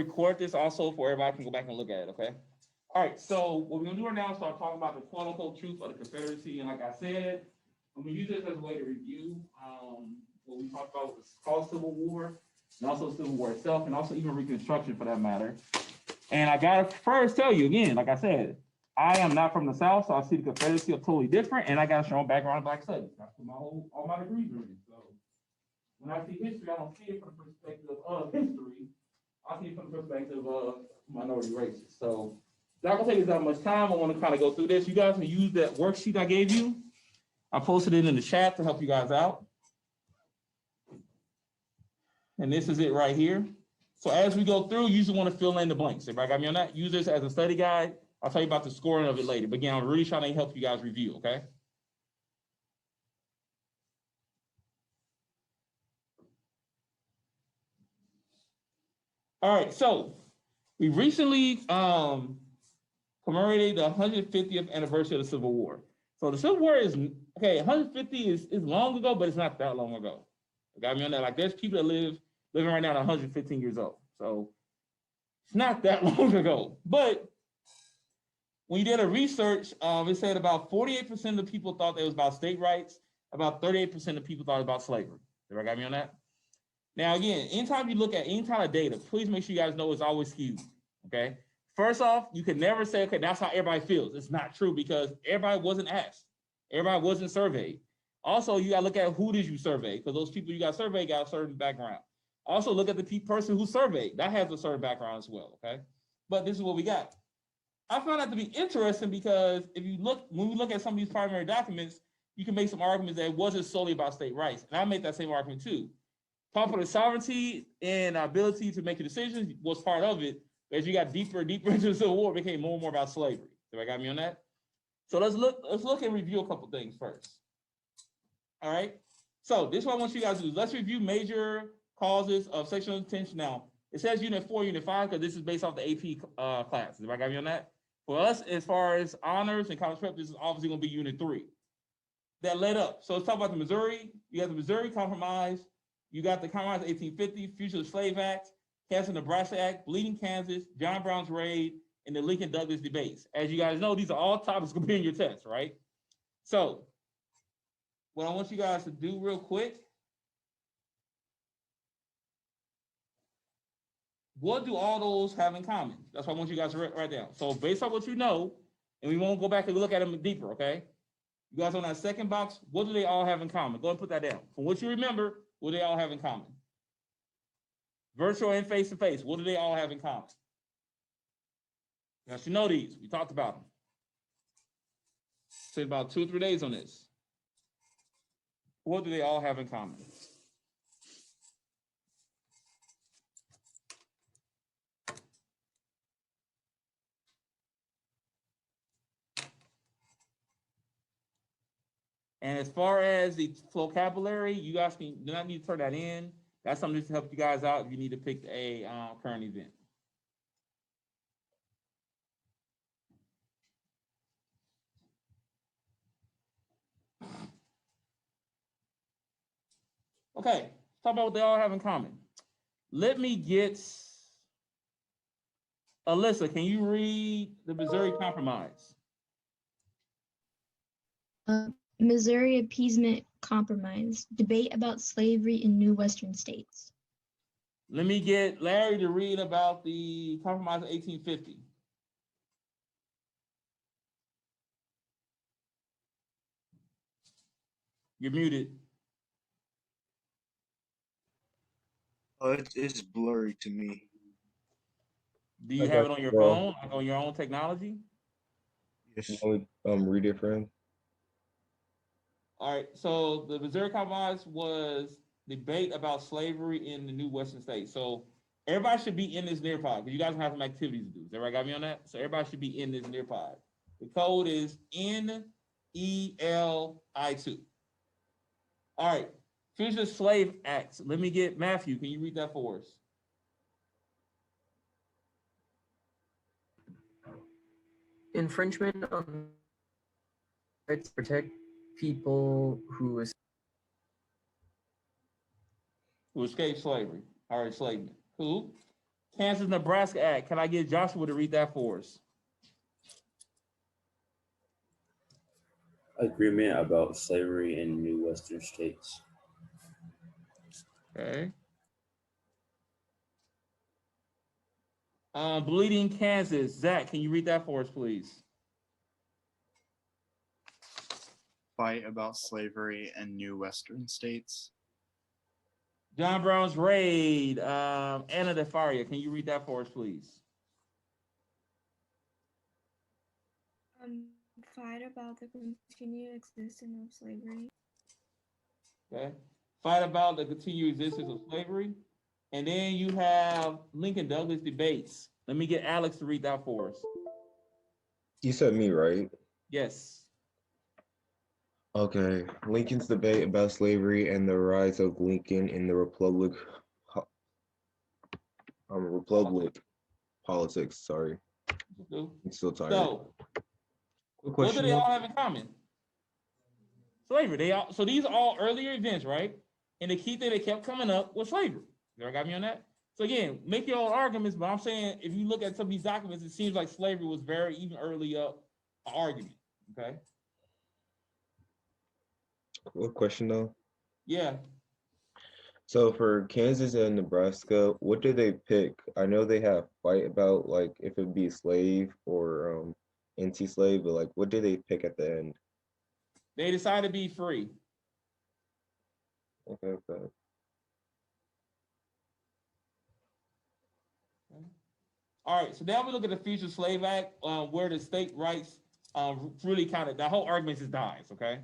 record this also for everybody can go back and look at it, okay? All right, so what we're gonna do right now is start talking about the quote unquote truth of the Confederacy. And like I said, I'm gonna use this as a way to review what we talked about was called Civil War, and also Civil War itself, and also even Reconstruction for that matter. And I gotta first tell you again, like I said, I am not from the South, so I see the Confederacy are totally different, and I got a strong background in Black studies. That's what all my degrees are in. So when I see history, I don't see it from the perspective of history. I see it from the perspective of minority races. So not gonna take that much time. I want to kind of go through this. You guys can use that worksheet I gave you. I posted it in the chat to help you guys out. And this is it right here. So as we go through, you just want to fill in the blanks. Everybody got me on that? Use this as a study guide. I'll tell you about the scoring of it later. But again, I'm really trying to help you guys review, okay? All right, so we recently commemorated the 150th anniversary of the Civil War. So the Civil War is, okay, 150 is long ago, but it's not that long ago. You got me on that? Like there's people that living right now at 115 years old. So it's not that long ago. But when you did a research, it said about 48% of the people thought that it was about state rights, about 38% of people thought it was about slavery. Everybody got me on that? Now, again, anytime you look at any kind of data, please make sure you guys know it's always skewed, okay? First off, you can never say, okay, that's how everybody feels. It's not true because everybody wasn't asked. Everybody wasn't surveyed. Also, you got to look at who did you survey because those people you got surveyed got a certain background. Also, look at the person who surveyed. That has a certain background as well, okay? But this is what we got. I found that to be interesting because if you look, when we look at some of these primary documents, you can make some arguments that it wasn't solely about state rights. And I make that same argument too. Popular sovereignty and ability to make a decision was part of it. As you got deeper and deeper into the Civil War, it became more and more about slavery. So I got me on that. So let's look and review a couple things first. All right. So this is what I want you guys to do. Let's review major causes of sexual tension. Now it says Unit 4, Unit 5 because this is based off the AP class. Did I got me on that? For us, as far as honors and college prep, this is obviously going to be Unit 3. That led up. So let's talk about the Missouri. You got the Missouri Compromise. You got the Compromise of 1850, Fugitive Slave Act, Kansas-Nebraska Act, Bleeding Kansas, John Brown's Raid, and the Lincoln-Douglas debates. As you guys know, these are all topics going to be in your test, right? So what I want you guys to do real quick, what do all those have in common? That's what I want you guys to write down. So based on what you know, and we won't go back and look at them deeper, okay? You guys on that second box, what do they all have in common? Go ahead and put that down. From what you remember, what do they all have in common? Virtual and face-to-face, what do they all have in common? You guys should know these. We talked about them. Say about 2 or 3 days on this. What do they all have in common? And as far as the vocabulary, you guys do not need to turn that in. That's something to help you guys out if you need to pick a current event. Okay, let's talk about what they all have in common. Let me get Alyssa, can you read the Missouri Compromise? Missouri Appeasement Compromise, debate about slavery in new Western states. Let me get Larry to read about the Compromise of 1850. You're muted. Oh, it's blurry to me. Do you have it on your phone, like on your own technology? Yes. Read it, friend. All right, so the Missouri Compromise was debate about slavery in the new Western states. So everybody should be in this Nearpod because you guys have some activities to do. Does everybody got me on that? So everybody should be in this Nearpod. The code is NELI2. All right, Fugitive Slave Acts. Let me get Matthew. Can you read that for us? Infringement on rights to protect people who Escape slavery or enslavement. Cool. Kansas-Nebraska Act. Can I get Joshua to read that for us? Agreement about slavery in new Western states. Okay. Bleeding Kansas. Zach, can you read that for us, please? Fight about slavery in new Western states. John Brown's Raid. Anna DeFaria, can you read that for us, please? Fight about the continued existence of slavery. Okay. Fight about the continued existence of slavery. And then you have Lincoln Douglas debates. Let me get Alex to read that for us. You said me, right? Yes. Okay. Lincoln's debate about slavery and the rise of Lincoln in the Republic politics. Sorry. I'm still tired. So, Quick what do question, they though. all have in common? Slavery. So these are all earlier events, right? And the key thing that kept coming up was slavery. You got me on that? So again, make your own arguments, but I'm saying if you look at some of these documents, it seems like slavery was very even early up an argument. Okay. Quick question, though. Yeah. So for Kansas and Nebraska, what do they pick? I know they have fight about like if it'd be slave or anti-slave, but like what do they pick at the end? They decided to be free. Okay. All right, so now we look at the Future Slave Act, where the state rights really kind of, the whole argument just dies, okay?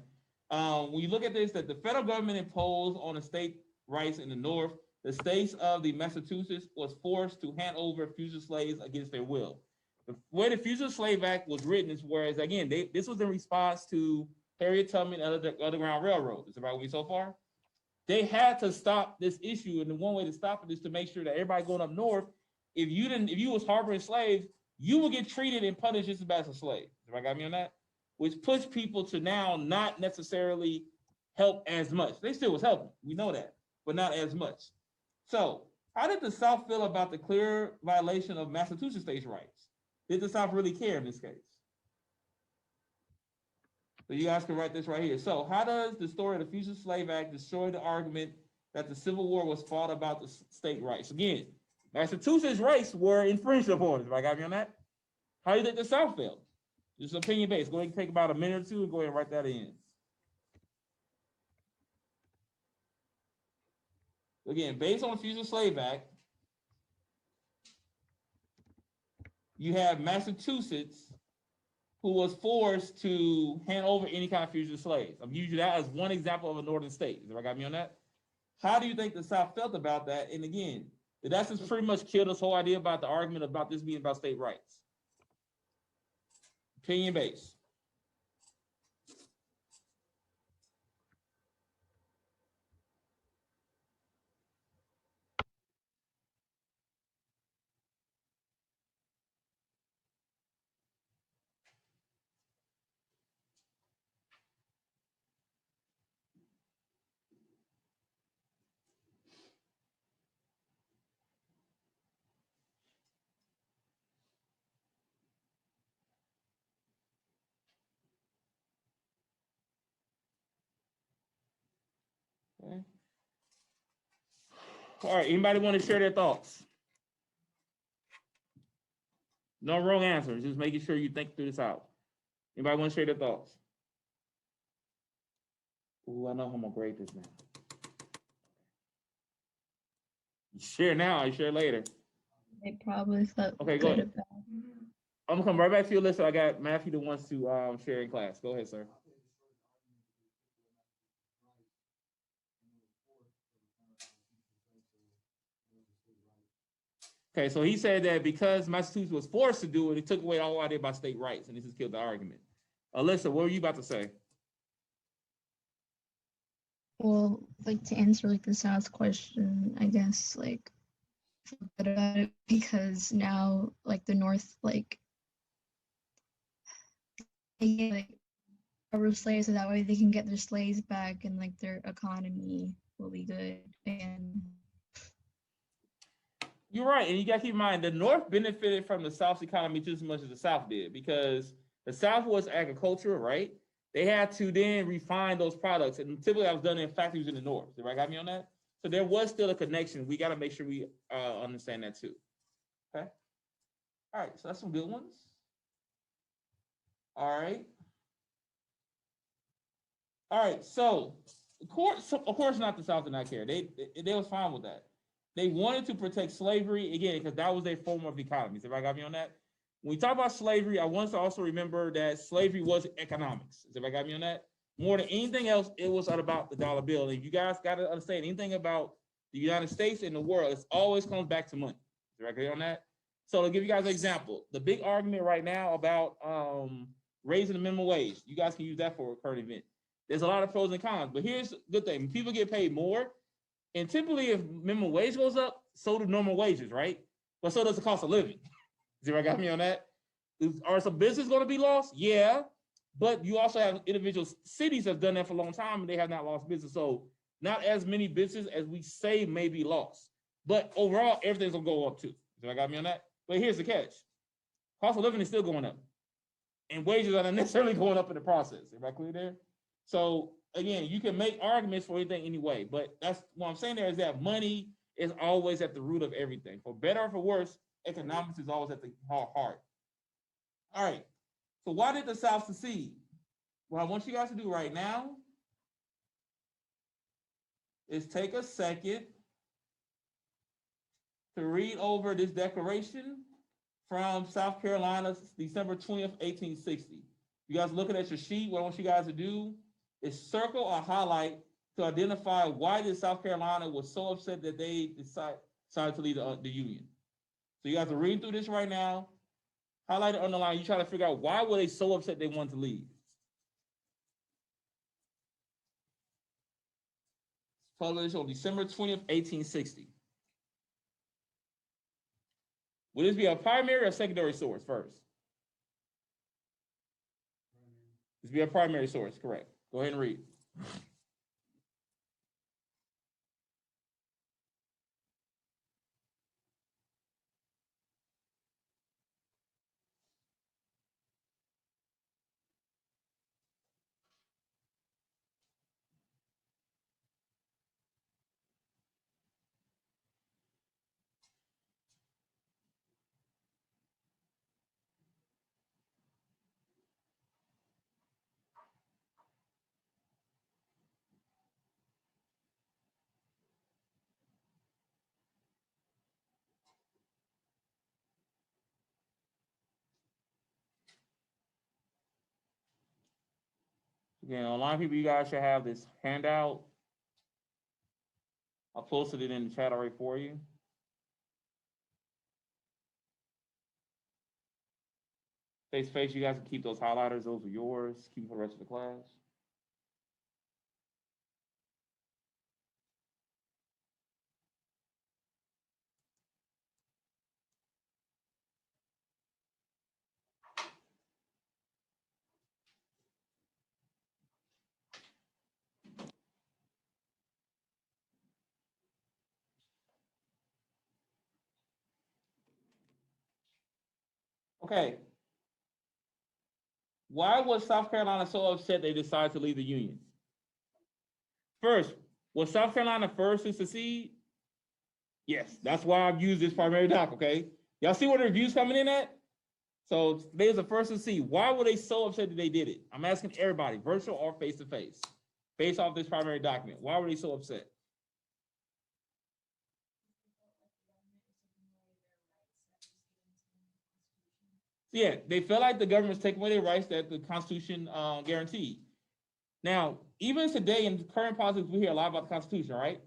When you look at this, that the federal government imposed on the state rights in the North, the states of the Massachusetts was forced to hand over future slaves against their will. The way the Future Slave Act was written is whereas, again, this was in response to Harriet Tubman and the Underground Railroad. Is about me so far? They had to stop this issue, and the one way to stop it is to make sure that everybody going up north, if you was harboring slaves, you will get treated and punished just as bad as a slave. If I got me on that, which pushed people to now not necessarily help as much. They still was helping, we know that, but not as much. So, how did the South feel about the clear violation of Massachusetts states' rights? Did the South really care in this case? So you guys can write this right here. So, how does the story of the Future Slave Act destroy the argument that the Civil War was fought about the state rights? Again, Massachusetts' rights were infringed upon. If I got me on that, how do you think the South felt? Just opinion based. Go ahead and take about a minute or two and go ahead and write that in. Again, based on the Future Slave Act, you have Massachusetts who was forced to hand over any kind of fugitive slaves. I'm using that as one example of a northern state. If I got me on that? How do you think the South felt about that? And again, that's just pretty much killed this whole idea about the argument about this being about state rights. Opinion based. Okay. All right, anybody want to share their thoughts? No wrong answers, just making sure you think through this out. Anybody want to share their thoughts? Ooh, I know how I'm gonna grade this now. You share now, you share later. They probably felt Okay, go good ahead. about it. I'm gonna come right back to your list. So I got Matthew that wants to share in class. Go ahead, sir. Okay, so he said that because Massachusetts was forced to do it, it took away all idea about state rights, and this has killed the argument. Alyssa, what were you about to say? Well, like to answer like the South question, I guess like feel good about it because now like the North like they get like rubber slaves so that way they can get their slaves back and like their economy will be good and You're right, and you got to keep in mind the North benefited from the South's economy just as much as the South did, because the South was agricultural, right? They had to then refine those products, and typically that was done in factories in the North. Everybody got me on that? So there was still a connection. We got to make sure we understand that too. Okay. All right. So that's some good ones. All right. All right. So of course, not the South did not care. They was fine with that. They wanted to protect slavery again because that was their form of economy. Everybody got me on that? When we talk about slavery, I want us to also remember that slavery was economics. Everybody got me on that? More than anything else, it was about the dollar bill. And if you guys got to understand anything about the United States and the world, it always comes back to money. Everybody on that? So to give you guys an example, the big argument right now about raising the minimum wage, you guys can use that for a current event. There's a lot of pros and cons, but here's the good thing. When people get paid more, and typically if minimum wage goes up, so do normal wages, right? But so does the cost of living. Zero got me on that? Are some business going to be lost? Yeah. But you also have individual cities that have done that for a long time and they have not lost business. So not as many businesses as we say may be lost. But overall, everything's going to go up too. Zero got me on that? But here's the catch. Cost of living is still going up. And wages are not necessarily going up in the process. Everybody clear there? So again, you can make arguments for anything anyway. But that's what I'm saying there is that money is always at the root of everything. For better or for worse, economics is always at the heart. All right. So why did the South secede? What I want you guys to do right now is take a second to read over this declaration from South Carolina, December 20th, 1860. You guys looking at your sheet, what I want you guys to do is circle or highlight to identify why did South Carolina was so upset that they decided to leave the Union. So you guys are reading through this right now. Highlight it, underline. You try to figure out why were they so upset they wanted to leave. Published on December 20th, 1860. Would this be a primary or secondary source first? This be a primary source, correct. Go ahead and read. Again, a lot of people, you guys should have this handout. I posted it in the chat already for you. Face to face, you guys can keep those highlighters. Those are yours. Keep them for the rest of the class. Okay. Why was South Carolina so upset they decided to leave the Union? First, was South Carolina first to secede? Yes, that's why I've used this primary doc, okay? Y'all see where the reviews coming in at? So they was the first to see. Why were they so upset that they did it? I'm asking everybody, virtual or face-to-face, based off this primary document. Why were they so upset? Yeah, they felt like the government's taking away their rights that the Constitution guaranteed. Now, even today in current politics, we hear a lot about the Constitution, right?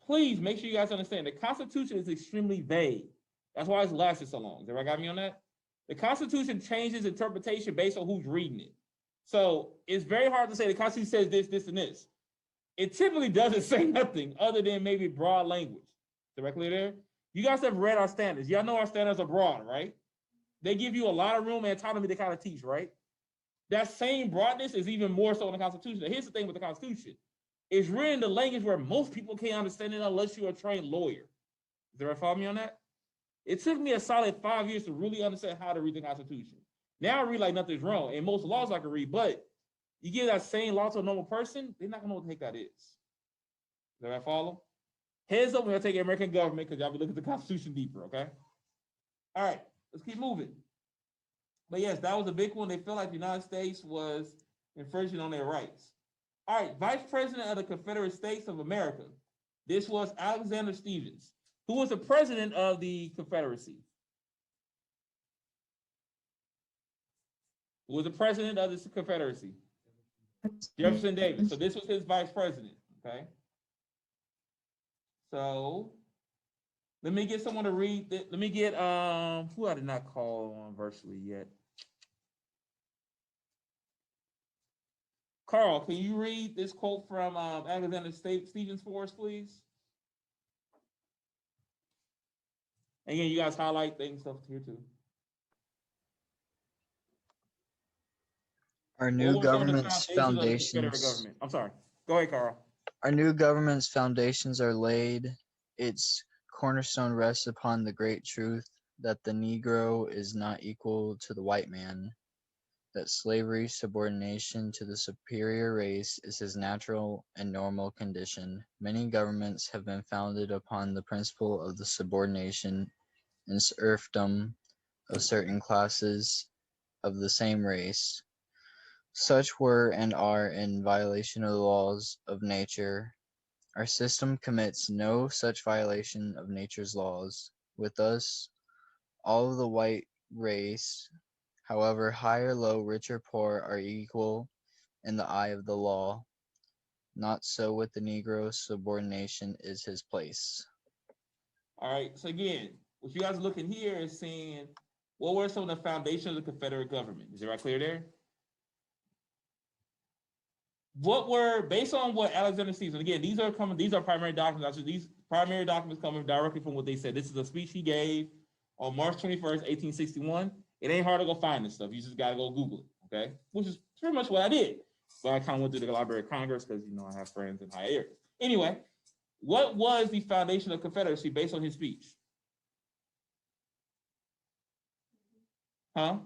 Please make sure you guys understand the Constitution is extremely vague. That's why it's lasted so long. Everybody got me on that? The Constitution changes interpretation based on who's reading it. So it's very hard to say the Constitution says this, this, and this. It typically doesn't say nothing other than maybe broad language. Directly there. You guys have read our standards. Y'all know our standards are broad, right? They give you a lot of room and autonomy to kind of teach, right? That same broadness is even more so in the Constitution. Now, here's the thing with the Constitution. It's written in the language where most people can't understand it unless you're a trained lawyer. Is there a follow me on that? It took me a solid 5 years to really understand how to read the Constitution. Now I read like nothing's wrong, and most laws I can read, but you give that same law to a normal person, they're not gonna know what the heck that is. Does that follow? Heads up when I take American government, because y'all be looking at the Constitution deeper, okay? All right, let's keep moving. But yes, that was a big one. They felt like the United States was infringing on their rights. All right, Vice President of the Confederate States of America. This was Alexander Stephens, who was the president of the Confederacy. Who was the president of the Confederacy? Jefferson Davis. So this was his vice president, okay? So let me get someone to read. Let me get who I did not call on virtually yet. Carl, can you read this quote from Alexander Stephens for us, please? And again, you guys highlight things stuff here too. Our new What were some of the government's foundations of the Confederate foundations. government? I'm sorry. Go ahead, Carl. Our new government's foundations are laid. Its cornerstone rests upon the great truth that the Negro is not equal to the white man, that slavery, subordination to the superior race, is his natural and normal condition. Many governments have been founded upon the principle of the subordination and serfdom of certain classes of the same race. Such were and are in violation of the laws of nature. Our system commits no such violation of nature's laws. With us, all of the white race, however high or low, rich or poor, are equal in the eye of the law. Not so with the Negro. Subordination is his place. All right. So again, what you guys are looking here is saying, what were some of the foundations of the Confederate government? Is it right clear there? What were, based on what Alexander Stephens, again, these are primary documents. Actually, these primary documents coming directly from what they said. This is a speech he gave on March 21st, 1861. It ain't hard to go find this stuff. You just gotta go Google it, okay? Which is pretty much what I did. But I kind of went through the Library of Congress because, you know, I have friends in high areas. Anyway, what was the foundation of Confederacy based on his speech? Huh?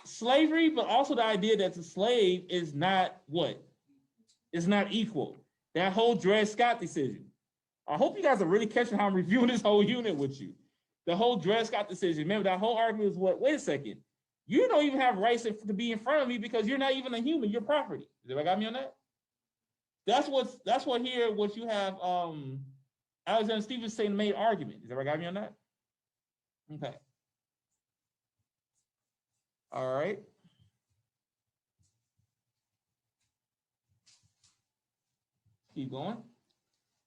Slavery, but also the idea that the slave is not what? It's not equal. That whole Dred Scott decision. I hope you guys are really catching how I'm reviewing this whole unit with you. The whole Dred Scott decision. Remember, that whole argument was what? Wait a second. You don't even have rights to be in front of me because you're not even a human. You're property. Did I got me on that? That's what here, what you have Alexander Stephens saying the main argument. Is everybody got me on that? Okay. All right. Keep going.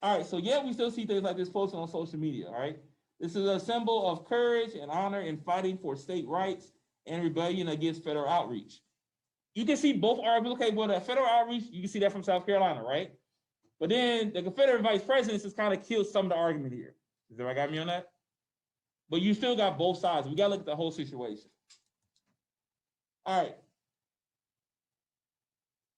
All right, so yeah, we still see things like this posted on social media, all right? This is a symbol of courage and honor in fighting for state rights and rebellion against federal outreach. You can see both arguments. Okay, well, the federal outreach, you can see that from South Carolina, right? But then the Confederate vice presidents has kind of killed some of the argument here. Is everybody got me on that? But you still got both sides. We got to look at the whole situation. All right.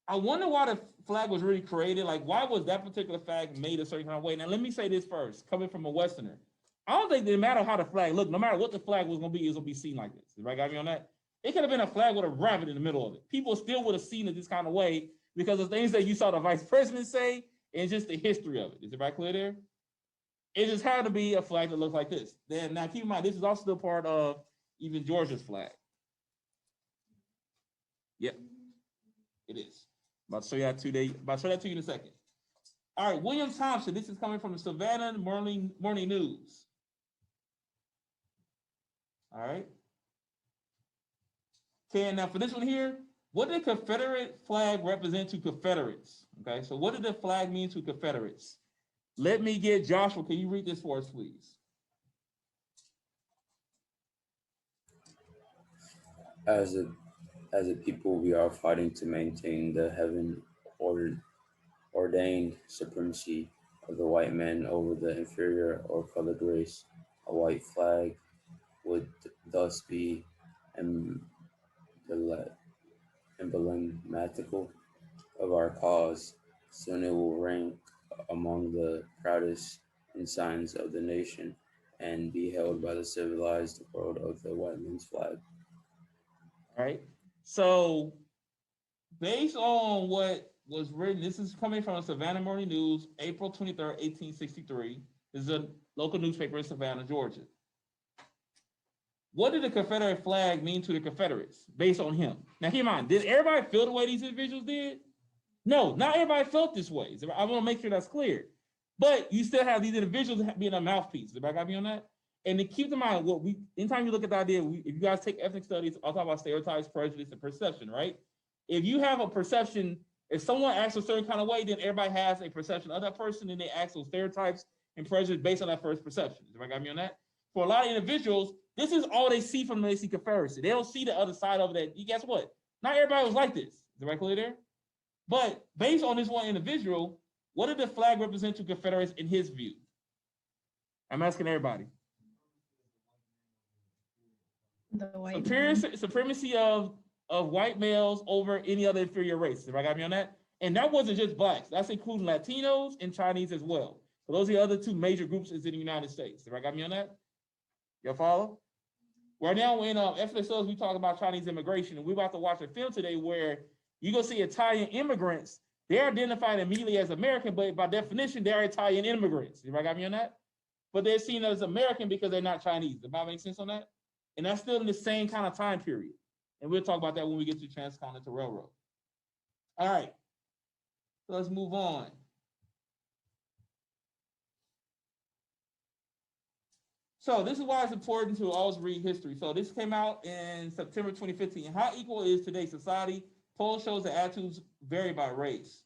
I wonder why the flag was really created. Like, why was that particular flag made a certain kind of way? Now, let me say this first, coming from a Westerner. I don't think it matter how the flag looked, no matter what the flag was going to be, it was going to be seen like this. Everybody got me on that? It could have been a flag with a rabbit in the middle of it. People still would have seen it this kind of way because of things that you saw the vice president say and just the history of it. Is everybody clear there? It just had to be a flag that looks like this. Then, now keep in mind, this is also still part of even Georgia's flag. Yep, it is. About to show you that to you in a second. All right, William Thompson. This is coming from the Savannah Morning News. All right. Okay, now for this one here, what did Confederate flag represent to Confederates? Okay, so what did the flag mean to Confederates? Let me get Joshua. Can you read this for us, please? As a people, we are fighting to maintain the heaven ordained supremacy of the white man over the inferior or colored race. A white flag would thus be emblematical of our cause. Soon it will rank among the proudest ensigns of the nation. and be held by the civilized world of the white man's flag. All right. So based on what was written, this is coming from Savannah Morning News, April 23rd, 1863. This is a local newspaper in Savannah, Georgia. What did the Confederate flag mean to the Confederates based on him? Now, keep in mind, did everybody feel the way these individuals did? No, not everybody felt this way. So I want to make sure that's clear. But you still have these individuals being a mouthpiece. Everybody got me on that? And to keep in mind, anytime you look at the idea, if you guys take ethnic studies, I'll talk about stereotypes, prejudice, and perception, right? If you have a perception, if someone acts a certain kind of way, then everybody has a perception of that person, and they act on stereotypes and prejudice based on that first perception. Everybody got me on that? For a lot of individuals, this is all they see from when they see Confederacy. They don't see the other side of it. Guess what? Not everybody was like this. Is everybody clear there? But based on this one individual, what did the flag represent to Confederates in his view? I'm asking everybody. The white man. Supremacy of white males over any other inferior race. Everybody got me on that? And that wasn't just blacks. That's including Latinos and Chinese as well. So those are the other two major groups in the United States. Everybody got me on that? Y'all follow? Right now, in FSOs, we talk about Chinese immigration, and we're about to watch a film today where you go see Italian immigrants. They're identified immediately as American, but by definition, they're Italian immigrants. Everybody got me on that? But they're seen as American because they're not Chinese. Does that make sense on that? And that's still in the same kind of time period. And we'll talk about that when we get to transcontinental railroad. All right. So let's move on. So this is why it's important to always read history. So this came out in September 2015. How equal is today's society? Poll shows that attitudes vary by race.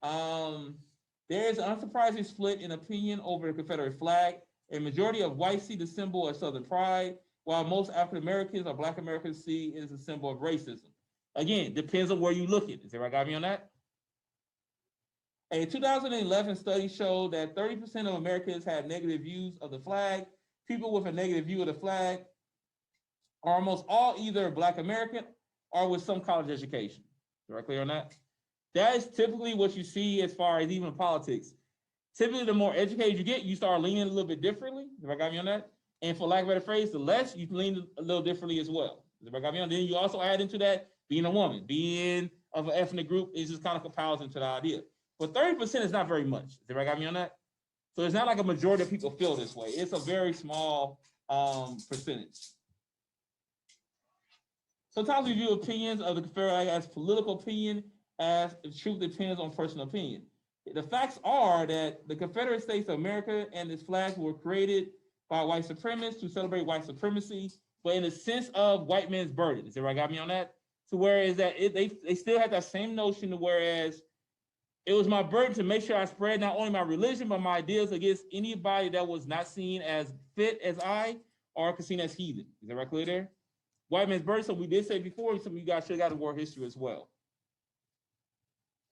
There is an unsurprising split in opinion over the Confederate flag. A majority of whites see the symbol as Southern pride, while most African Americans or Black Americans see it as a symbol of racism. Again, depends on where you look at it. Has everybody got me on that? A 2011 study showed that 30% of Americans had negative views of the flag. People with a negative view of the flag are almost all either Black American or with some college education. Am I clear on that? That is typically what you see as far as even politics. Typically, the more educated you get, you start leaning a little bit differently. If I got me on that? And for lack of a better phrase, the less you lean a little differently as well. If I got me on, then you also add into that being a woman, being of an ethnic group, is just kind of compiles into the idea. But 30% is not very much. If I got me on that? So it's not like a majority of people feel this way. It's a very small percentage. Sometimes we view opinions of the Confederate as political opinion, as the truth depends on personal opinion. The facts are that the Confederate States of America and its flag were created by white supremacists to celebrate white supremacy, but in the sense of white man's burden. Is everybody got me on that? So whereas that they still had that same notion, whereas it was my burden to make sure I spread not only my religion, but my ideas against anybody that was not seen as fit as I or seen as heathen. Is that right clear there? White man's burden, so we did say before, some of you guys should have got a war history as well.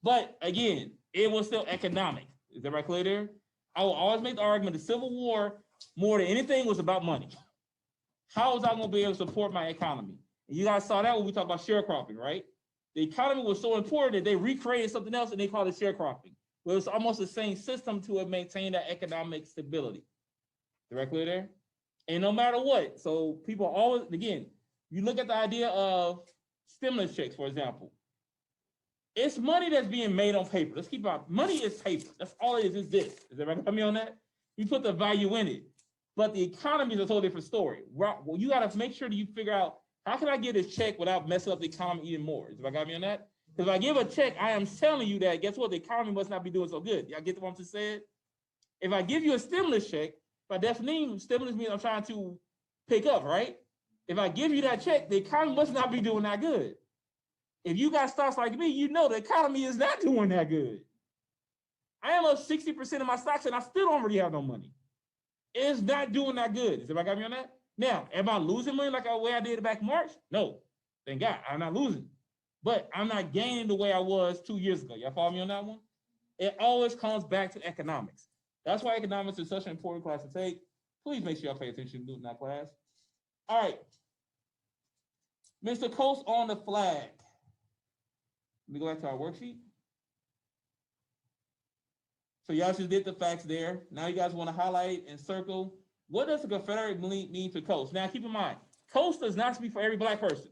But again, it was still economic. Is that right clear there? I will always make the argument the Civil War, more than anything, was about money. How was I going to be able to support my economy? And you guys saw that when we talked about sharecropping, right? The economy was so important that they recreated something else and they called it sharecropping. Well, it's almost the same system to maintain that economic stability. Directly there? And no matter what, so people always, again, you look at the idea of stimulus checks, for example. It's money that's being made on paper. Let's keep out. Money is paper. That's all it is this. Is everybody got me on that? You put the value in it. But the economy is a totally different story. Well, you got to make sure that you figure out, how can I get this check without messing up the economy even more? Is everybody got me on that? Because if I give a check, I am telling you that, guess what? The economy must not be doing so good. Y'all get what I'm just saying? If I give you a stimulus check, by definition, stimulus means I'm trying to pick up, right? If I give you that check, the economy must not be doing that good. If you got stocks like me, you know the economy is not doing that good. I am up 60% of my stocks and I still don't really have no money. It's not doing that good. Is everybody got me on that? Now, am I losing money like the way I did back in March? No. Thank God, I'm not losing. But I'm not gaining the way I was 2 years ago. Y'all follow me on that one? It always comes back to economics. That's why economics is such an important class to take. Please make sure y'all pay attention to that class. All right. Mr. Coast on the flag. Let me go back to our worksheet. So y'all just did the facts there. Now you guys want to highlight and circle what does a Confederate mean to Coast? Now, keep in mind, Coast does not speak for every Black person.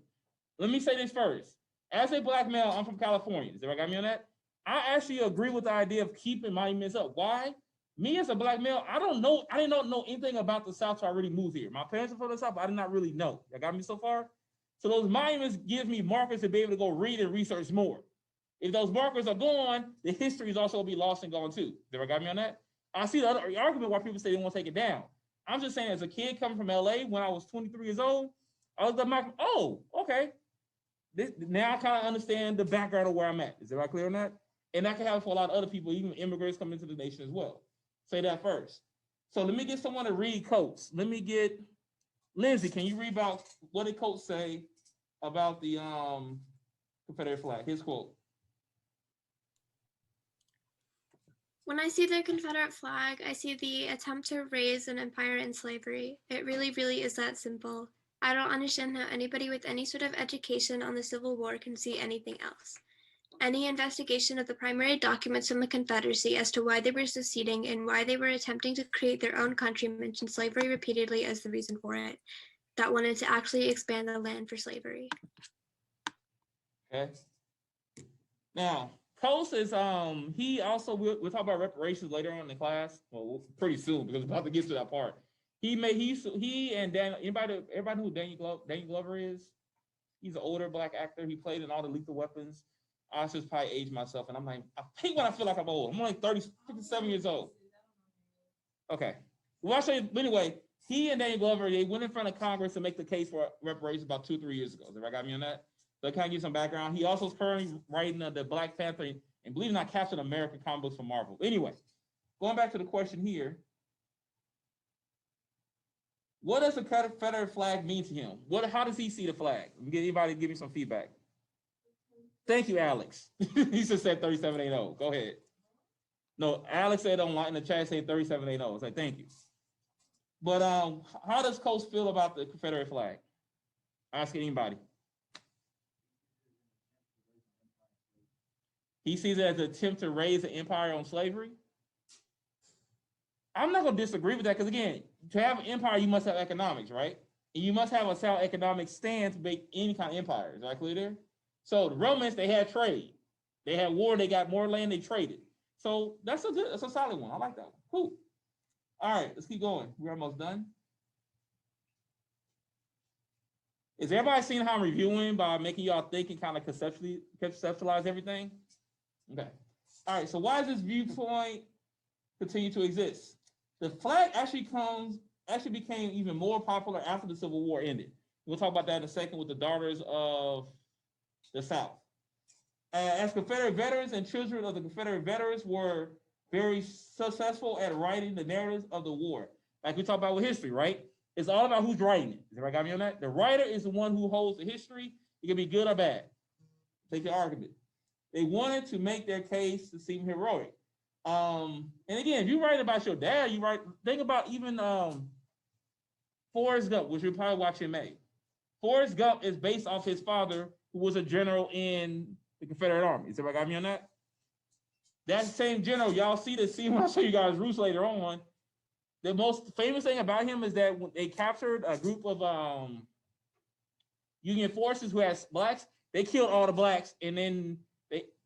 Let me say this first. As a Black male, I'm from California. Does everybody got me on that? I actually agree with the idea of keeping monuments up. Why? Me as a Black male, I didn't know anything about the South, so I really moved here. My parents are from the South, but I did not really know. That got me so far? So those monuments give me markers to be able to go read and research more. If those markers are gone, the history is also going to be lost and gone too. Did everybody got me on that? I see the other argument why people say they want to take it down. I'm just saying, as a kid coming from LA when I was 23 years old, I was like, oh, okay. Now I kind of understand the background of where I'm at. Is everybody clear on that? And that can happen for a lot of other people, even immigrants coming into the nation as well. Say that first. So let me get someone to read Coates. Let me get Lindsay. Can you read about what did Coates say about the Confederate flag? His quote. When I see the Confederate flag, I see the attempt to raise an empire in slavery. It really, really is that simple. I don't understand how anybody with any sort of education on the Civil War can see anything else. Any investigation of the primary documents from the Confederacy as to why they were seceding and why they were attempting to create their own country mentioned slavery repeatedly as the reason for it, that wanted to actually expand the land for slavery. Okay. Now, Coase is he also we'll talk about reparations later on in the class. Well, pretty soon because we're about to get to that part. He and Daniel, everybody know who Daniel Glover is? He's an older Black actor. He played in all the Lethal Weapons. I just probably aged myself, and I'm like, I think when I feel like I'm old. I'm only 57 years old. Okay. Well, I'll show you. Anyway, he and Daniel Glover, they went in front of Congress to make the case for reparations about 2 or 3 years ago. Have I got me on that? So kind of give some background. He also is currently writing the Black Panther and believe it or not, Captain America comic books for Marvel. Anyway, going back to the question here. What does the Confederate flag mean to him? How does he see the flag? Get anybody give me some feedback. Thank you, Alex. He just said 3780. Go ahead. No, Alex said online in the chat, say 3780. I was like, thank you. But how does Coase feel about the Confederate flag? Ask anybody. He sees it as an attempt to raise an empire on slavery. I'm not going to disagree with that because, again, to have an empire, you must have economics, right? And you must have a sound economic stand to make any kind of empire. Is that clear there? So the Romans, they had trade. They had war. They got more land. They traded. So that's a solid one. I like that one. Cool. All right, let's keep going. We're almost done. Is everybody seeing how I'm reviewing by making y'all think and kind of conceptualize everything? Okay. All right, so why does this viewpoint continue to exist? The flag actually became even more popular after the Civil War ended. We'll talk about that in a second with the Daughters of the South. As Confederate veterans and children of the Confederate veterans were very successful at writing the narratives of the war. Like we talk about with history, right? It's all about who's writing it. Does everybody got me on that? The writer is the one who holds the history. It can be good or bad. Take the argument. They wanted to make their case to seem heroic. And again, if you write about your dad, think about even Forrest Gump, which you'll probably watch in May. Forrest Gump is based off his father, who was a general in the Confederate Army. Is everybody got me on that? That same general, y'all see the scene when I show you guys Roos later on. The most famous thing about him is that when they captured a group of Union forces who had blacks, they killed all the blacks, and then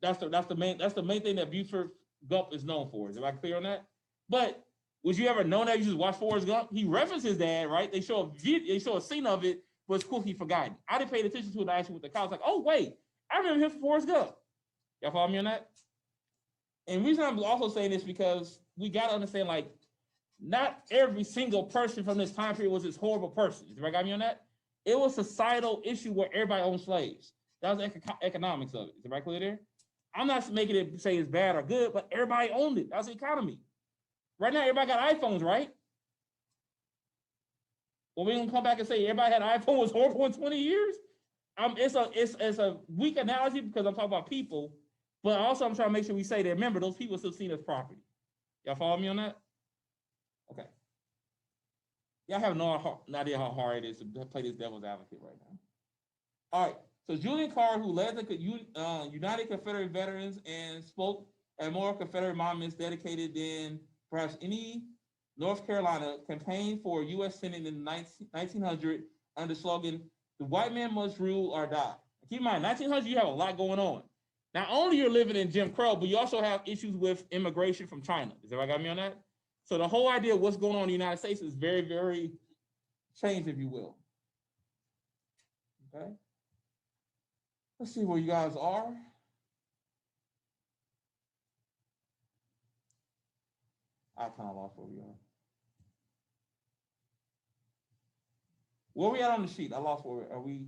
that's the main thing that Buford Gump is known for. Is everybody clear on that? But would you ever know that? You just watch Forrest Gump. He references his dad, right? They show a scene of it, but it's quickly forgotten. I didn't pay attention to it actually with the college. Like, oh wait, I remember him from Forrest Gump. Y'all follow me on that? And the reason I'm also saying this because we got to understand, like, not every single person from this time period was this horrible person. Everybody got me on that? It was a societal issue where everybody owned slaves. That was the economics of it. Is everybody clear there? I'm not making it say it's bad or good, but everybody owned it. That was the economy. Right now, everybody got iPhones, right? Well, we're gonna come back and say everybody had an iPhone was horrible in 20 years. It's a weak analogy because I'm talking about people, but also I'm trying to make sure we say that remember those people still seen as property. Y'all follow me on that? Okay. Y'all have no idea how hard it is to play this devil's advocate right now. All right. So Julian Carr, who led the United Confederate Veterans and spoke at more Confederate monuments dedicated than perhaps any North Carolina, campaigned for U.S. Senate in 1900 under the slogan, "The white man must rule or die." Keep in mind, 1900, you have a lot going on. Not only you're living in Jim Crow, but you also have issues with immigration from China. Does everybody got me on that? So the whole idea of what's going on in the United States is very, very changed, if you will. Okay. Let's see where you guys are. I kind of lost where we are. Where we at on the sheet? I lost where are we?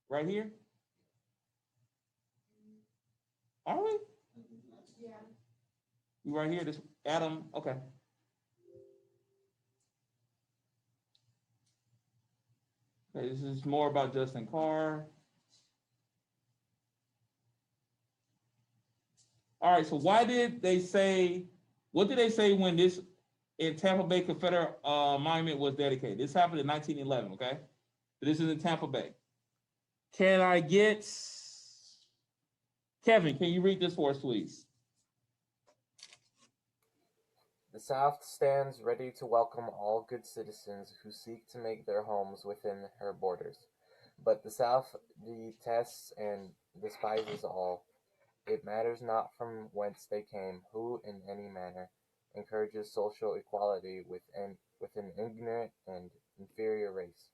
Right here? Are we? Yeah. You right here? This Adam? Okay. Okay, this is more about Justin Carr. All right, so why did they say, what did they say when this in Tampa Bay Confederate monument was dedicated? This happened in 1911, okay? So this is in Tampa Bay. Can I get, Kevin, can you read this for us, please? The South stands ready to welcome all good citizens who seek to make their homes within her borders. But the South detests and despises all. It matters not from whence they came, who in any manner encourages social equality with an ignorant and inferior race.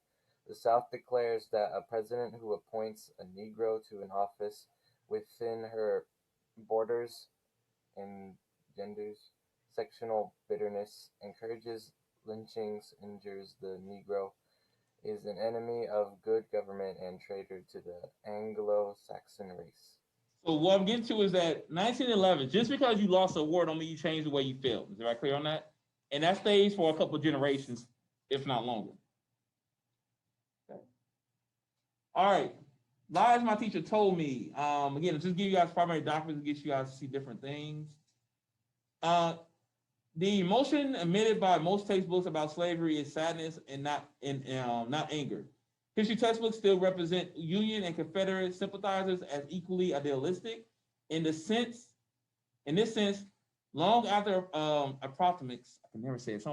The South declares that a president who appoints a Negro to an office within her borders engenders sectional bitterness, encourages lynchings, injures the Negro, is an enemy of good government and traitor to the Anglo-Saxon race. So what I'm getting to is that 1911, just because you lost a war don't mean you change the way you feel. Is that clear on that? And that stays for a couple of generations, if not longer. Okay. All right. Lies my teacher told me. Again, just give you guys primary documents to get you guys to see different things. The emotion emitted by most textbooks about slavery is sadness and not anger. History textbooks still represent Union and Confederate sympathizers as equally idealistic. In this sense, long after Appomattox, I can never say it.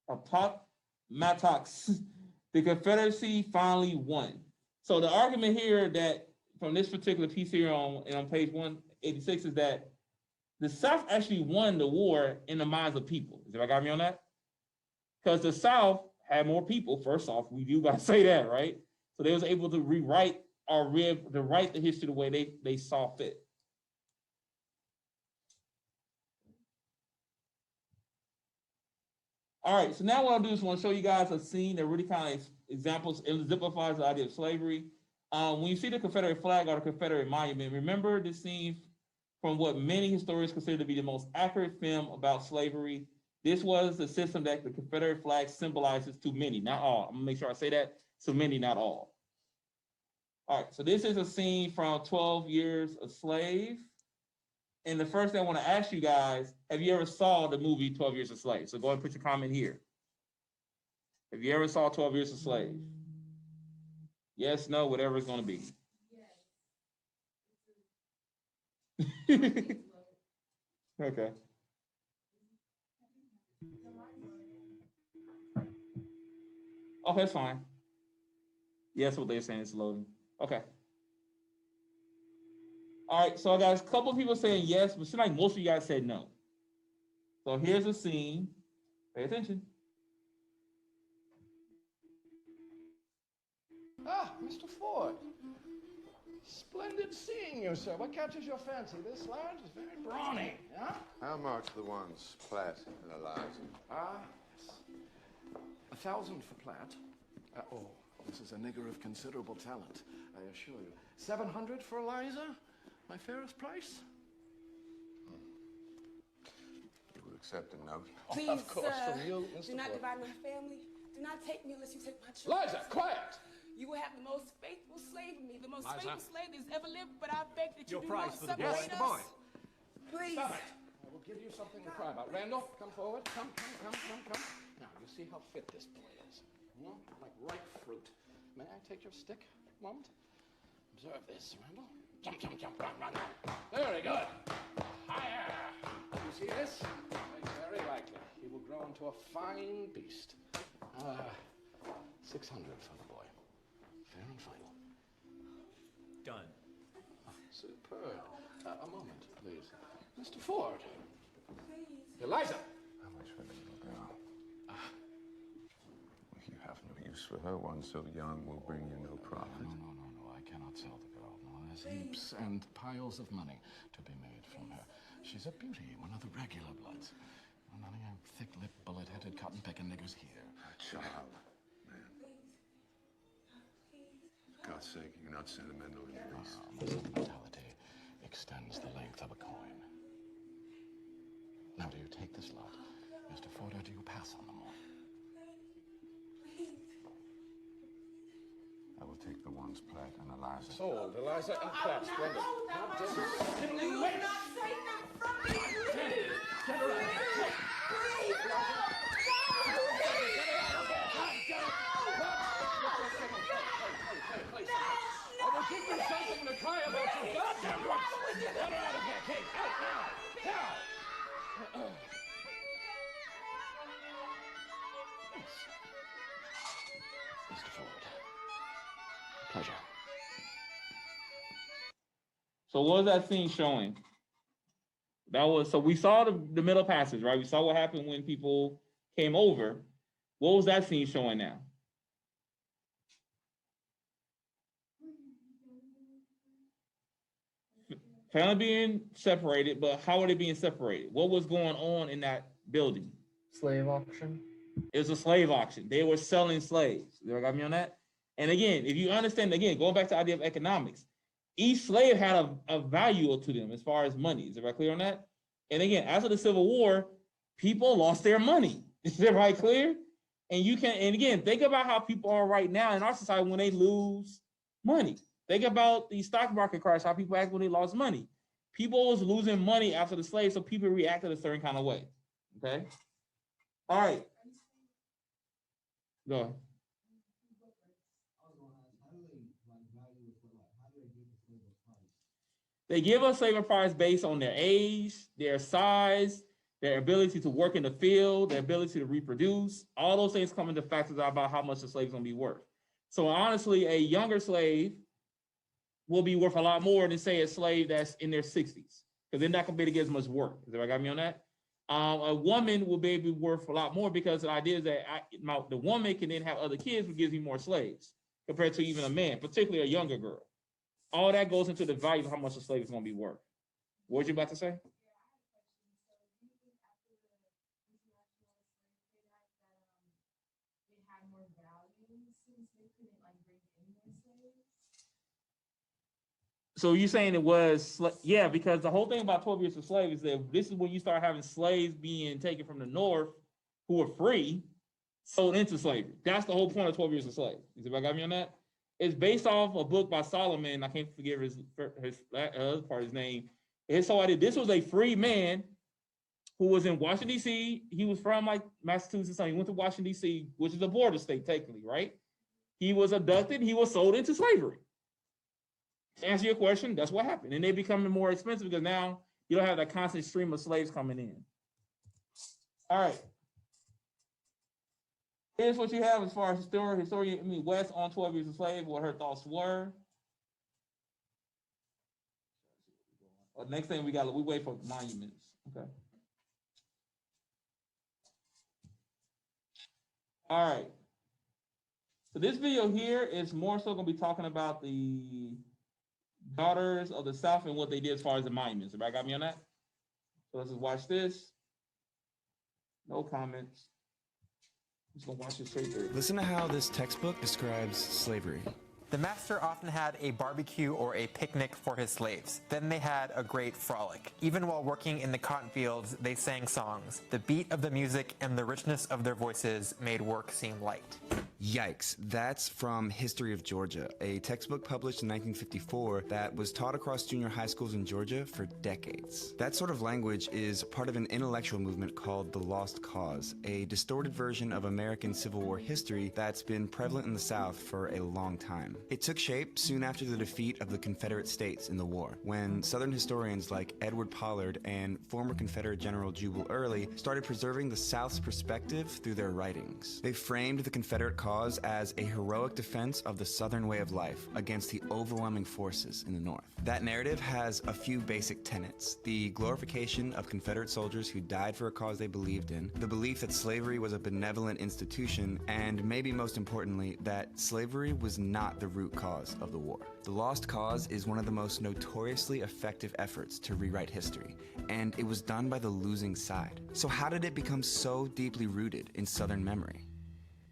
Appomattox, the Confederacy finally won. So the argument here that from this particular piece here on page 186 is that the South actually won the war in the minds of people. Is everybody got me on that? Because the South had more people, first off, we do gotta say that, right? So they was able to rewrite or write the history the way they saw fit. All right, so now what I'll do is I want to show you guys a scene that really kind of examples, exemplifies the idea of slavery. When you see the Confederate flag or the Confederate monument, remember this scene from what many historians consider to be the most accurate film about slavery. This was the system that the Confederate flag symbolizes to many, not all. I'm gonna make sure I say that, to many, not all. All right, so this is a scene from 12 Years a Slave. And the first thing I wanna ask you guys, have you ever saw the movie 12 Years a Slave? So go ahead and put your comment here. Have you ever saw 12 Years a Slave? Yes, no, whatever it's gonna be. Okay. Oh, that's fine. Yeah, that's what they're saying. It's loading. Okay. All right. So I got a couple of people saying yes, but it seems like most of you guys said no. So here's a scene. Pay attention. Ah, Mr. Ford. Splendid seeing you, sir. What catches your fancy? This lounge is very brawny, huh? How much the ones Platt and Eliza? Ah, yes. 1,000 for Platt. Oh, this is a nigger of considerable talent, I assure you. 700 for Eliza? My fairest price? You will accept a note? Please, of course, from you, Mr. Do not Ford. divide my family. Do not take me unless you take my children. Eliza, quiet! You will have the most faithful slave of me, the most Liza. faithful slave that's ever lived, but I beg that you Your do price not for the separate boy. us. Please. Stop it. I will give you something to cry about. Randall, come forward. Come. Now, you see how fit this boy is. Hmm? Like ripe fruit. May I take your stick a moment? Observe this, Randall. Jump, run. Very good. Higher. You see this? Right there. he will grow into a fine beast. 600 for the boy. Fair and final. Done. Superb. A moment, please. Mr. Ford. Eliza! How much for the little girl? If you have no use for her, one so young will bring you no profit. No, I cannot sell the girl. No, there's heaps and piles of money to be made from her. She's a beauty, one of the regular bloods. None of your thick-lipped, bullet-headed, cotton-picking niggers here. A child, man. For God's sake, you're not sentimental in the least. My sentimentality extends the length of a coin. Now, do you take this lot, Mr. Ford, or do you pass on them all? I will take the ones Platt and Eliza. Sold, Eliza and Platt. Splendid. Do not take them from me! Get her out. I will give you something to cry about, you goddamn right! Get her out of here, Kate! Out now! Now! Mr. Ford. Pleasure. So what was that scene showing? That was, so we saw the middle passage, right? We saw what happened when people came over. What was that scene showing now? Family being separated, but how are they being separated? What was going on in that building? Slave auction. It was a slave auction. They were selling slaves. You got me on that? And again, if you understand, again, going back to the idea of economics, each slave had a value to them as far as money. Is everybody clear on that? And again, after the Civil War, people lost their money. Is everybody clear? And you can, and again, think about how people are right now in our society when they lose money. Think about the stock market crash, how people act when they lost money. People was losing money after the slaves, so people reacted a certain kind of way. Okay? All right. Go ahead. They give us slave price based on their age, their size, their ability to work in the field, their ability to reproduce. All those things come into factors about how much the slave's gonna be worth. So honestly, a younger slave will be worth a lot more than say a slave that's in their 60s, because they're not gonna be able to get as much work. Is everybody got me on that? A woman will be able to be worth a lot more because the idea is that the woman can then have other kids, which gives you more slaves compared to even a man, particularly a younger girl. All that goes into the value of how much a slave is going to be worth. What were you about to say? So you're saying it was, yeah, because the whole thing about 12 years of slave is that this is when you start having slaves being taken from the North who were free, sold into slavery. That's the whole point of 12 years of slave. Is everybody got me on that? It's based off a book by Solomon. I can't forget his other part of his name. His whole idea, this was a free man who was in Washington, D.C. He was from like Massachusetts. He went to Washington, D.C., which is a border state technically, right? He was abducted. He was sold into slavery. To answer your question, that's what happened. And they becoming more expensive because now you don't have that constant stream of slaves coming in. All right. Here's what you have as far as historian West on 12 Years a Slave, what her thoughts were. Next thing we wait for monuments. Okay. All right. So this video here is more so going to be talking about the Daughters of the South and what they did as far as the monuments. Everybody got me on that? So let's just watch this. No comments. Just gonna watch it straight through. Listen to how this textbook describes slavery. The master often had a barbecue or a picnic for his slaves. Then they had a great frolic. Even while working in the cotton fields, they sang songs. The beat of the music and the richness of their voices made work seem light. Yikes, that's from History of Georgia, a textbook published in 1954 that was taught across junior high schools in Georgia for decades. That sort of language is part of an intellectual movement called the Lost Cause, a distorted version of American Civil War history that's been prevalent in the South for a long time. It took shape soon after the defeat of the Confederate States in the war, when Southern historians like Edward Pollard and former Confederate General Jubal Early started preserving the South's perspective through their writings. They framed the Confederate cause as a heroic defense of the Southern way of life against the overwhelming forces in the North. That narrative has a few basic tenets: the glorification of Confederate soldiers who died for a cause they believed in, the belief that slavery was a benevolent institution, and maybe most importantly, that slavery was not the root cause of the war. The Lost Cause is one of the most notoriously effective efforts to rewrite history, and it was done by the losing side. So how did it become so deeply rooted in Southern memory?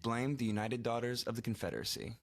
Blame the United Daughters of the Confederacy.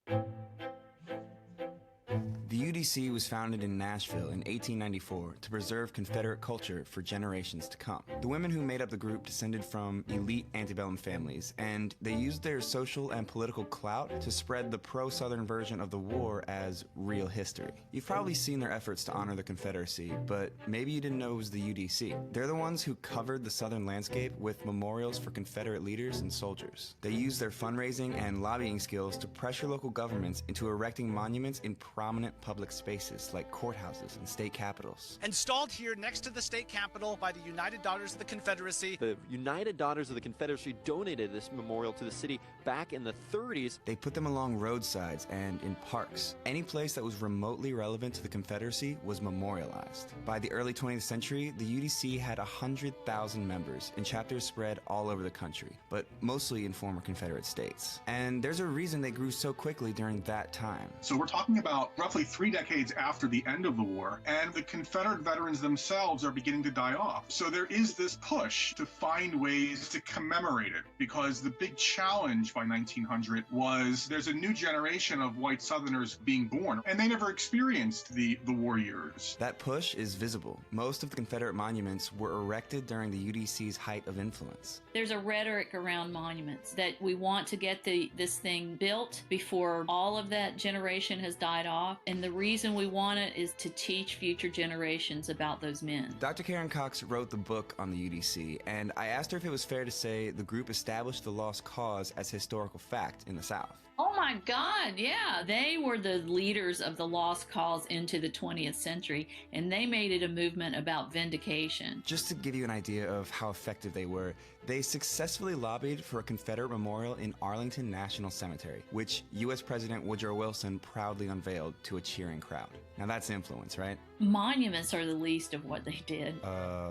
The UDC was founded in Nashville in 1894 to preserve Confederate culture for generations to come. The women who made up the group descended from elite antebellum families, and they used their social and political clout to spread the pro-Southern version of the war as real history. You've probably seen their efforts to honor the Confederacy, but maybe you didn't know it was the UDC. They're the ones who covered the Southern landscape with memorials for Confederate leaders and soldiers. They used their fundraising and lobbying skills to pressure local governments into erecting monuments in prominent public spaces like courthouses and state capitals. Installed here next to the state capitol by the United Daughters of the Confederacy. The United Daughters of the Confederacy donated this memorial to the city back in the 30s. They put them along roadsides and in parks. Any place that was remotely relevant to the Confederacy was memorialized. By the early 20th century, the UDC had 100,000 members and chapters spread all over the country, but mostly in former Confederate states. And there's a reason they grew so quickly during that time. So we're talking about roughly 3 decades after the end of the war, and the Confederate veterans themselves are beginning to die off. So there is this push to find ways to commemorate it, because the big challenge by 1900 was there's a new generation of white Southerners being born, and they never experienced the war years. That push is visible. Most of the Confederate monuments were erected during the UDC's height of influence. There's a rhetoric around monuments that we want to get this thing built before all of that generation has died off. And the reason we want it is to teach future generations about those men. Dr. Karen Cox wrote the book on the UDC, and I asked her if it was fair to say the group established the Lost Cause as historical fact in the South. Oh my God, yeah. They were the leaders of the Lost Cause into the 20th century, and they made it a movement about vindication. Just to give you an idea of how effective they were, they successfully lobbied for a Confederate memorial in Arlington National Cemetery, which U.S. President Woodrow Wilson proudly unveiled to a cheering crowd. Now that's influence, right? Monuments are the least of what they did.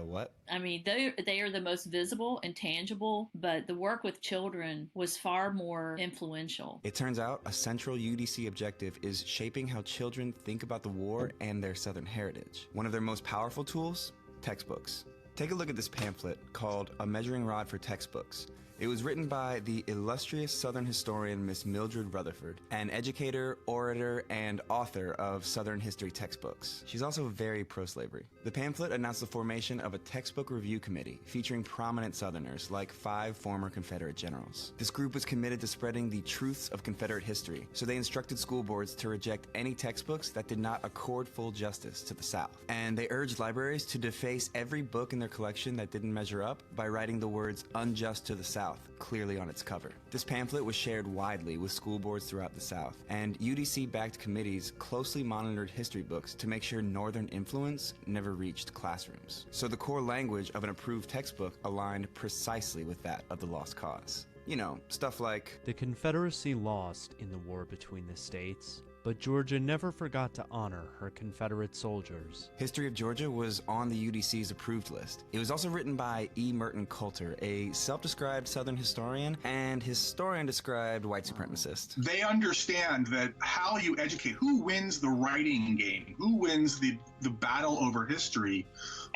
What? I mean, they are the most visible and tangible, but the work with children was far more influential. It turns out a central UDC objective is shaping how children think about the war and their Southern heritage. One of their most powerful tools? Textbooks. Take a look at this pamphlet called A Measuring Rod for Textbooks. It was written by the illustrious Southern historian Miss Mildred Rutherford, an educator, orator, and author of Southern history textbooks. She's also very pro-slavery. The pamphlet announced the formation of a textbook review committee featuring prominent Southerners like 5 former Confederate generals. This group was committed to spreading the truths of Confederate history, so they instructed school boards to reject any textbooks that did not accord full justice to the South. And they urged libraries to deface every book in their collection that didn't measure up by writing the words "unjust to the South" clearly on its cover. This pamphlet was shared widely with school boards throughout the South, and UDC-backed committees closely monitored history books to make sure Northern influence never reached classrooms. So the core language of an approved textbook aligned precisely with that of the Lost Cause. You know, stuff like, "The Confederacy lost in the war between the states, but Georgia never forgot to honor her Confederate soldiers." History of Georgia was on the UDC's approved list. It was also written by E. Merton Coulter, a self-described Southern historian and historian-described white supremacist. They understand that how you educate, who wins the writing game, who wins the the battle over history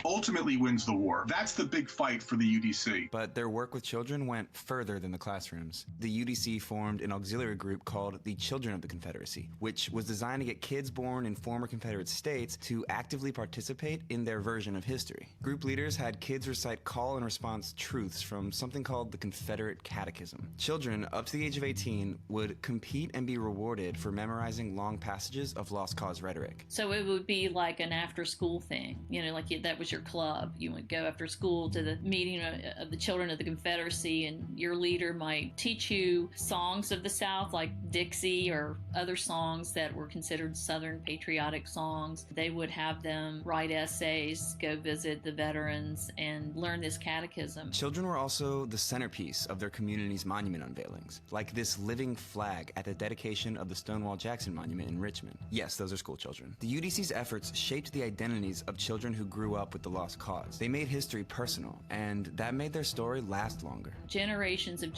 ultimately wins the war. That's the big fight for the UDC. But their work with children went further than the classrooms. The UDC formed an auxiliary group called the Children of the Confederacy, which was designed to get kids born in former Confederate states to actively participate in their version of history. Group leaders had kids recite call and response truths from something called the Confederate Catechism. Children up to the age of 18 would compete and be rewarded for memorizing long passages of lost cause rhetoric. So it would be like an after school thing, like that was your club. You would go after school to the meeting of the Children of the Confederacy, and your leader might teach you songs of the South like Dixie or other songs that were considered Southern patriotic songs. They would have them write essays, go visit the veterans, and learn this catechism. Children were also the centerpiece of their community's monument unveilings, like this living flag at the dedication of the Stonewall Jackson Monument in Richmond. Yes, those are school children. The UDC's efforts shaped the identities of children who grew up with the lost cause. They made history personal, and that made their story last longer. Generations of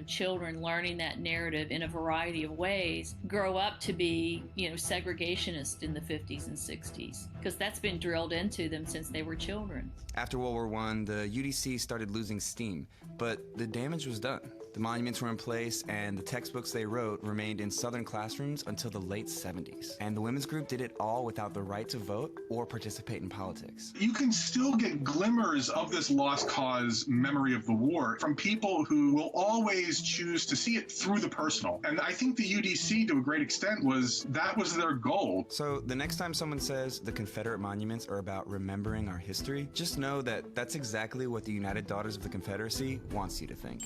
children learning that narrative in a variety of ways grow up to be, segregationists in the 50s and 60s, because that's been drilled into them since they were children. After World War I, the UDC started losing steam, but the damage was done. The monuments were in place, and the textbooks they wrote remained in Southern classrooms until the late 70s. And the women's group did it all without the right to vote or participate in politics. You can still get glimmers of this lost cause memory of the war from people who will always choose to see it through the personal. And I think the UDC, to a great extent, was their goal. So the next time someone says the Confederate monuments are about remembering our history, just know that that's exactly what the United Daughters of the Confederacy wants you to think.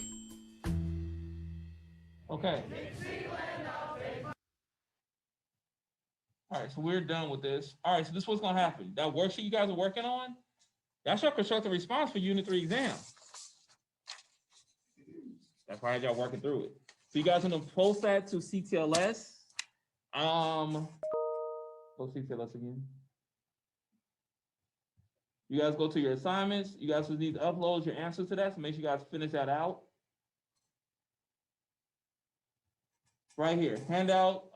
Okay. All right, so we're done with this. All right, so this is what's going to happen. That worksheet you guys are working on, that's your constructive response for Unit 3 exam. That's why y'all working through it. So you guys want to post that to CTLS. Post CTLS again. You guys go to your assignments. You guys will need to upload your answers to that, so make sure you guys finish that out. Right here, handout,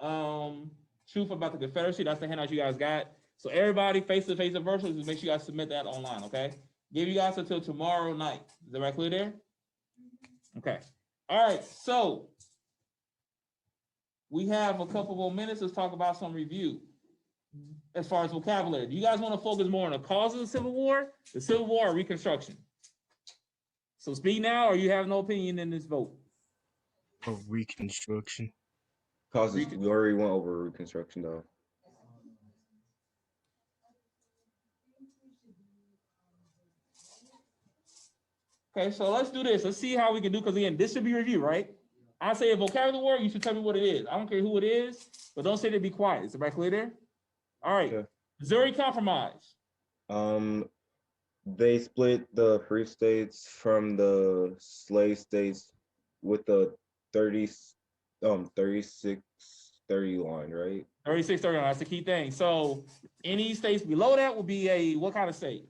truth about the Confederacy. That's the handout you guys got. So everybody, face-to-face and virtual, just make sure you guys submit that online, okay? Give you guys until tomorrow night. Is that right clear there? Okay. All right, so we have a couple more minutes. Let's talk about some review as far as vocabulary. Do you guys want to focus more on the cause of the Civil War, or Reconstruction? So speak now, or you have no opinion in this vote? Oh, Reconstruction. Causes, we already went over Reconstruction though. Okay, so let's do this. Let's see how we can do, because again, this should be review, right? I say a vocabulary word, you should tell me what it is. I don't care who it is, but don't say to be quiet. Is everybody clear there? All right. Okay. Missouri Compromise. They split the free states from the slave states with the 36-30 line, right? 36-30 line, that's the key thing. So any states below that will be a, what kind of state?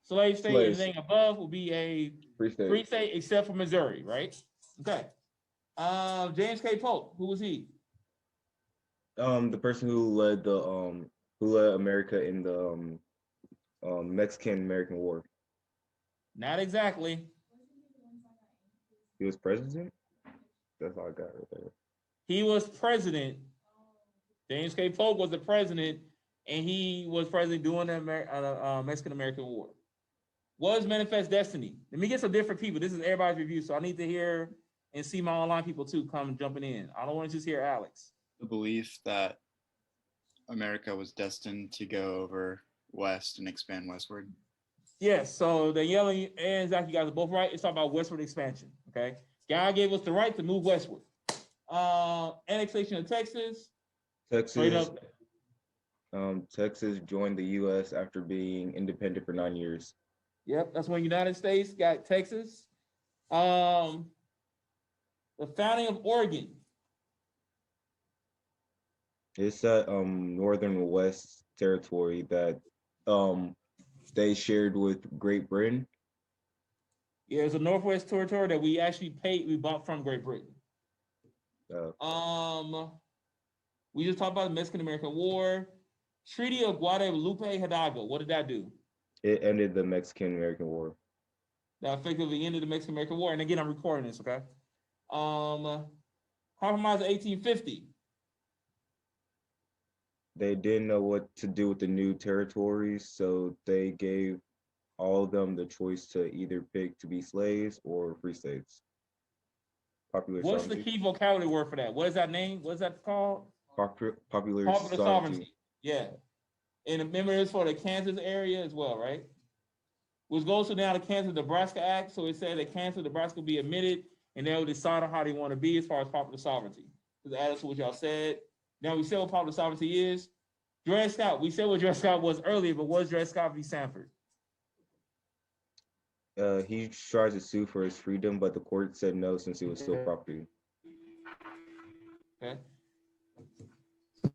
Slave state, anything above will be a free state except for Missouri, right? Okay. James K. Polk, who was he? The person who led America in the Mexican-American War. Not exactly. He was president? That's all I got right there. He was president. James K. Polk was the president, and he was president during the Mexican-American War. Was Manifest Destiny? Let me get some different people. This is everybody's review, so I need to hear and see my online people too come jumping in. I don't want to just hear Alex. The belief that America was destined to go over west and expand westward. Yes, so the yelling and Zach, you guys are both right. It's talking about westward expansion, okay? God gave us the right to move westward. Annexation of Texas. Texas joined the U.S. after being independent for 9 years. Yep, that's when United States got Texas. The founding of Oregon. It's that northern west territory that they shared with Great Britain. Yeah, it's a northwest territory that we actually bought from Great Britain. We just talked about the Mexican-American War. Treaty of Guadalupe Hidalgo. What did that do? It ended the Mexican-American War. That effectively ended the Mexican-American War. And again, I'm recording this, okay? Compromise of 1850. They didn't know what to do with the new territories, so they gave all of them the choice to either pick to be slaves or free states. Popular What's the sovereignty. key vocabulary word for that? What is that name? What is that called? Popular sovereignty. Sovereignty. Yeah. And remember, it's for the Kansas area as well, right? Which goes to now the Kansas-Nebraska Act. So it said that Kansas, Nebraska will be admitted, and they'll decide on how they want to be as far as popular sovereignty. Just add to what y'all said. Now we said what popular sovereignty is. Dred Scott. We said what Dred Scott was earlier, but what's Dred Scott v. Sanford? He tries to sue for his freedom, but the court said no since it was still property. Okay.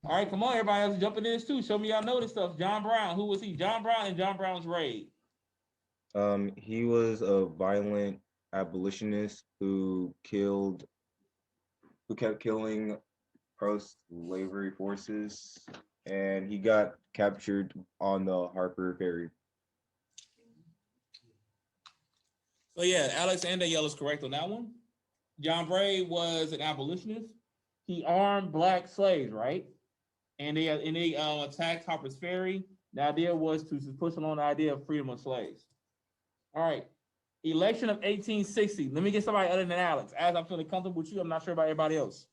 All right, come on, everybody else jumping in this too. Show me y'all know this stuff. John Brown. Who was he? John Brown and John Brown's raid. He was a violent abolitionist who kept killing pro-slavery forces, and he got captured on the Harper Ferry. So yeah, Alex and Danielle is correct on that one. John Bray was an abolitionist. He armed black slaves, right? And they attacked Harper's Ferry. The idea was to push along the idea of freedom of slaves. All right. Election of 1860. Let me get somebody other than Alex. As I'm feeling comfortable with you, I'm not sure about everybody else.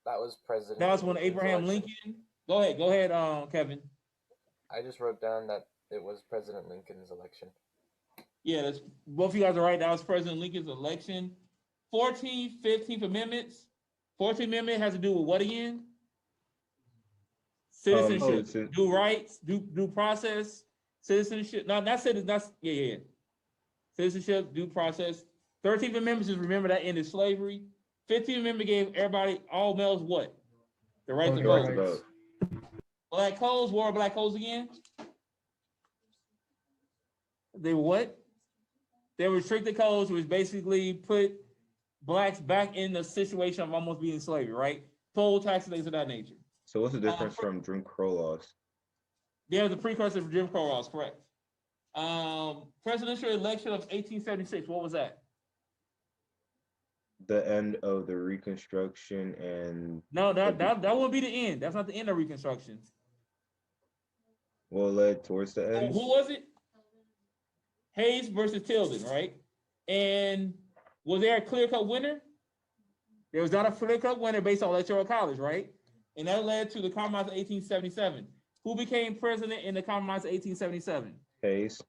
That was President. That was when Abraham Lincoln. Go ahead, Kevin. I just wrote down that it was President Lincoln's election. Yeah, that's, both of you guys are right. That was President Lincoln's election. 14th, 15th Amendments. 14th Amendment has to do with what again? Citizenship, due rights, due process, citizenship. No, not citizen. That's yeah. Citizenship, due process. 13th Amendment, just remember that ended slavery. 15th Amendment gave everybody, all males, what? The right to vote. Black codes, what are black codes again? They what? They restricted codes, which basically put blacks back in the situation of almost being slavery, right? Poll taxes, things of that nature. So what's the difference from Jim Crow laws? There's a precursor for Jim Crow laws, correct. Presidential election of 1876, what was that? The end of the Reconstruction and... No, that would be the end. That's not the end of Reconstruction. Well, led towards the end. Who was it? Hayes versus Tilden, right? And was there a clear-cut winner? There was not a clear-cut winner based on electoral college, right? And that led to the Compromise of 1877. Who became president in the Compromise of 1877? Hayes.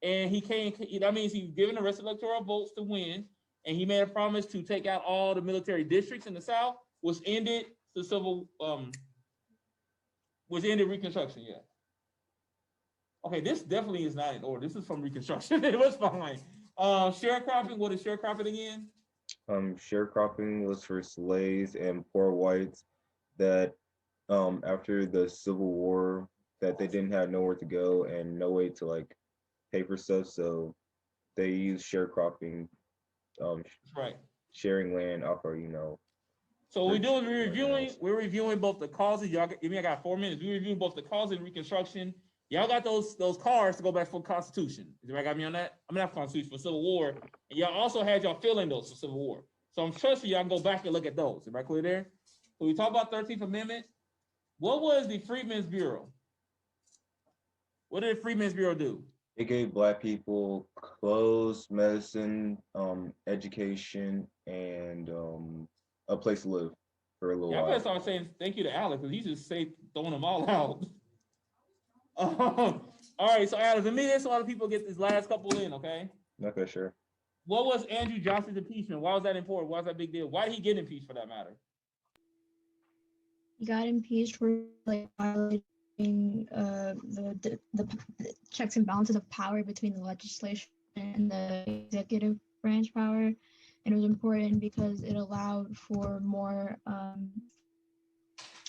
And that means he was given the rest of the electoral votes to win, and he made a promise to take out all the military districts in the South, which ended Reconstruction, yeah. Okay, this definitely is not in order. This is from Reconstruction. It was fine. Sharecropping, what is sharecropping again? Sharecropping was for slaves and poor whites that after the Civil War that they didn't have nowhere to go and no way to like pay for stuff, so they used sharecropping, right, sharing land off of, So we're reviewing both the causes. Y'all give me, I got 4 minutes. We're reviewing both the causes and Reconstruction. Y'all got those cards to go back for Constitution. Everybody got me on that? I'm not for Constitution, for Civil War. And y'all also had y'all filling those for Civil War. So I'm trusting y'all can go back and look at those. Everybody clear there? So we talk about 13th Amendment. What was the Freedmen's Bureau? What did the Freedmen's Bureau do? It gave Black people clothes, medicine, education, and a place to live for a little while. I better start saying thank you to Alex, because he just throwing them all out. All right, so Alex, let me let a lot of people get this last couple in, okay? Okay, sure. What was Andrew Johnson's impeachment? Why was that important? Why was that a big deal? Why did he get impeached for that matter? He got impeached for like violating the checks and balances of power between the legislation and the executive branch power. And it was important because it allowed for more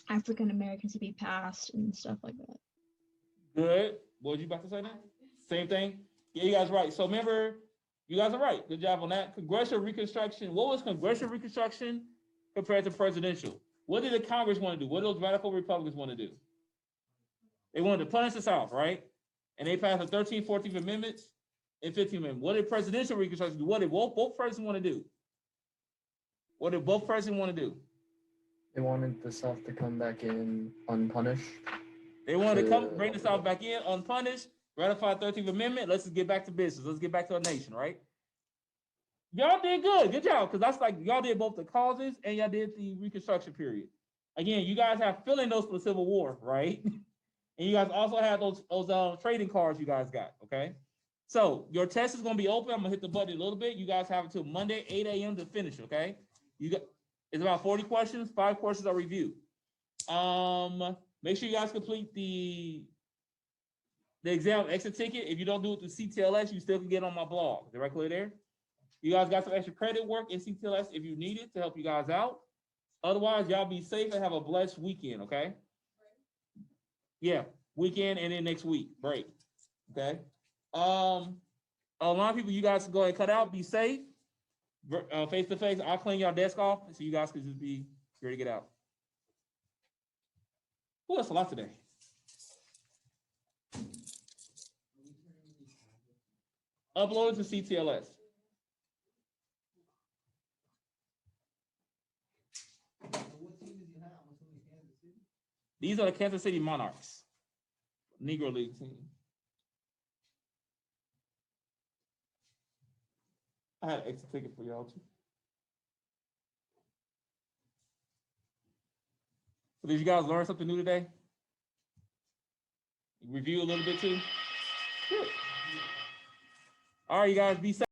African Americans to be passed and stuff like that. Good. What were you about to say now? Same thing? Yeah, you guys are right. So remember, you guys are right. Good job on that. Congressional Reconstruction. What was Congressional Reconstruction compared to presidential? What did the Congress want to do? What did those radical Republicans want to do? They wanted to punish the South, right? And they passed the 13th, 14th Amendments and 15th Amendment. What did presidential Reconstruction do? What did both presidents want to do? What did both presidents want to do? They wanted the South to come back in unpunished. They wanted to bring the South back in unpunished, ratify the 13th Amendment. Let's just get back to business. Let's get back to a nation, right? Y'all did good. Good job. Because that's like y'all did both the causes and y'all did the Reconstruction period. Again, you guys have filling those for the Civil War, right? And you guys also have those trading cards you guys got, okay? So your test is going to be open. I'm going to hit the button a little bit. You guys have until Monday, 8 a.m. to finish, okay? It's about 40 questions. 5 questions are review. Make sure you guys complete the exam exit ticket. If you don't do it through CTLS, you still can get on my blog directly there. You guys got some extra credit work in CTLS if you need it to help you guys out. Otherwise, y'all be safe and have a blessed weekend, okay? Yeah, weekend and then next week, break, okay? A lot of people, you guys can go ahead and cut out, be safe. Face to face, I'll clean your desk off so you guys can just be ready to get out. Oh, that's a lot today. Upload it to CTLS. These are the Kansas City Monarchs, Negro League team. I had an extra ticket for y'all too. So did you guys learn something new today? Review a little bit too? Good. All right, you guys, be safe.